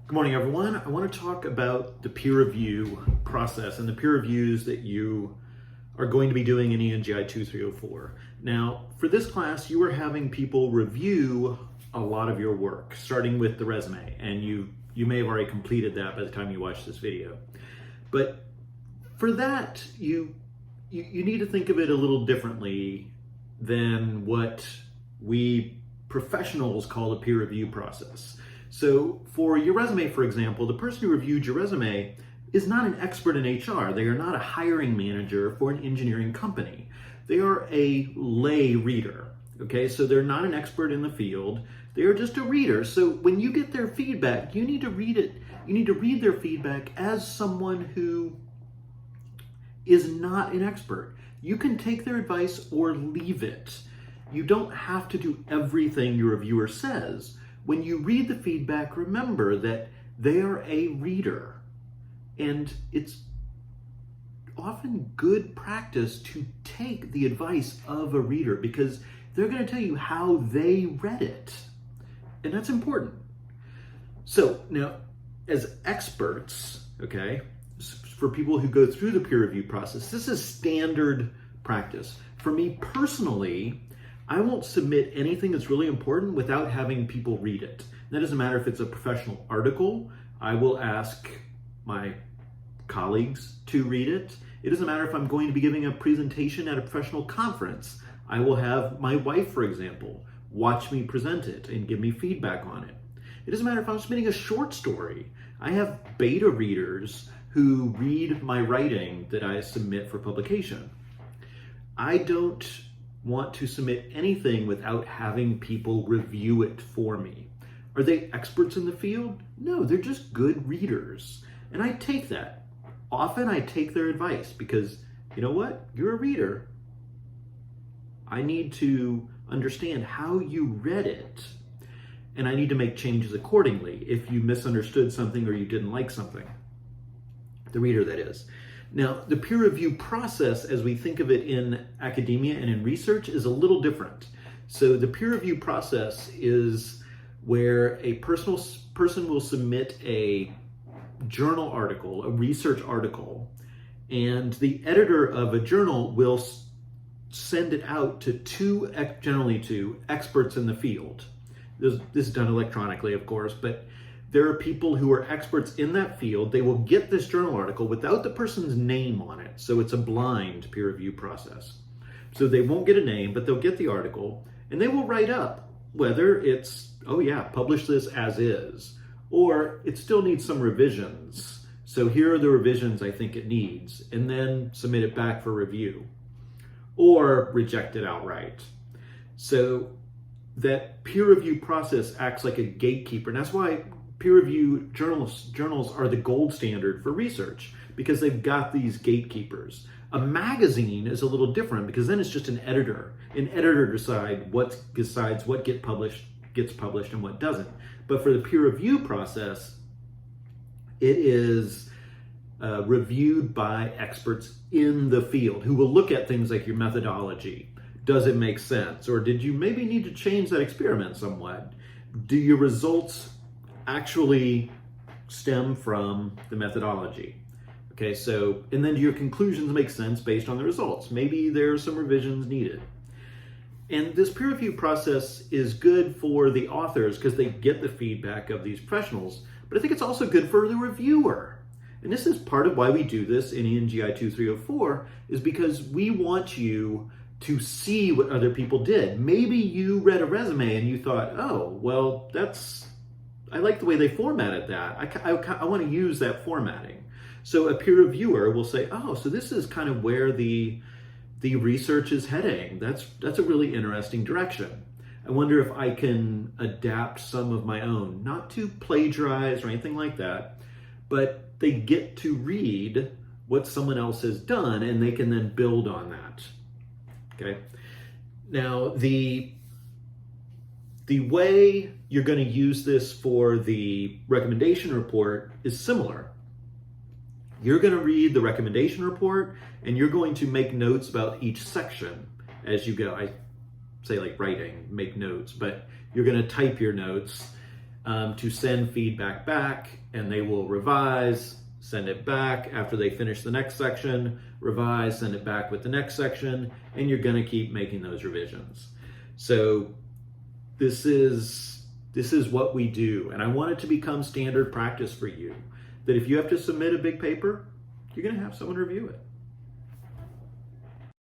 Good morning, everyone. I want to talk about the peer review process and the peer reviews that you are going to be doing in ENGI 2304. Now, for this class, you are having people review a lot of your work, starting with the resume, and you may have already completed that by the time you watch this video. But for that, you need to think of it a little differently than what we professionals call a peer review process. So for your resume, for example, the person who reviewed your resume is not an expert in HR. They are not a hiring manager for an engineering company. They are a lay reader, okay? So they're not an expert in the field. They are just a reader. So when you get their feedback, you need to read it. You need to read their feedback as someone who is not an expert. You can take their advice or leave it. You don't have to do everything your reviewer says. When you read the feedback, remember that they are a reader. And it's often good practice to take the advice of a reader because they're going to tell you how they read it. And that's important. So now, as experts, okay, for people who go through the peer review process, this is standard practice. For me personally, I won't submit anything that's really important without having people read it. That doesn't matter if it's a professional article. I will ask my colleagues to read it. It doesn't matter if I'm going to be giving a presentation at a professional conference. I will have my wife, for example, watch me present it and give me feedback on it. It doesn't matter if I'm submitting a short story. I have beta readers who read my writing that I submit for publication. I don't want to submit anything without having people review it for me. Are they experts in the field? No, they're just good readers. And I take that. Often I take their advice because, you know what? You're a reader. I need to understand how you read it. And I need to make changes accordingly if you misunderstood something or you didn't like something. The reader, that is. Now, the peer review process, as we think of it in academia and in research, is a little different. So the peer review process is where a person will submit a journal article, a research article, and the editor of a journal will send it out to generally two experts in the field. This is done electronically, of course, but there are people who are experts in that field. They will get this journal article without the person's name on it. So it's a blind peer review process. So they won't get a name, but they'll get the article and they will write up whether it's, oh yeah, publish this as is, or it still needs some revisions. So here are the revisions I think it needs, and then submit it back for review or reject it outright. So that peer review process acts like a gatekeeper. And that's why peer review journals are the gold standard for research, because they've got these gatekeepers. A magazine is a little different because then it's just an editor. An editor decides what gets published and what doesn't. But for the peer review process, it is reviewed by experts in the field who will look at things like your methodology. Does it make sense? Or did you maybe need to change that experiment somewhat? Do your results actually stem from the methodology? Okay, so, and then do your conclusions make sense based on the results? Maybe there are some revisions needed. And this peer review process is good for the authors because they get the feedback of these professionals, but I think it's also good for the reviewer. And this is part of why we do this in ENGI 2304, is because we want you to see what other people did. Maybe you read a resume and you thought, oh, well, I like the way they formatted that. I want to use that formatting. So a peer reviewer will say, oh, so this is kind of where the research is heading. That's a really interesting direction. I wonder if I can adapt some of my own, not to plagiarize or anything like that, but they get to read what someone else has done and they can then build on that. Okay. Now, the way you're going to use this for the recommendation report is similar. You're going to read the recommendation report and you're going to make notes about each section as you go. I say like writing, make notes, but you're going to type your notes to send feedback back, and they will revise, send it back after they finish the next section, revise, send it back with the next section, and you're going to keep making those revisions. So this is what we do, and I want it to become standard practice for you, that if you have to submit a big paper, you're going to have someone review it.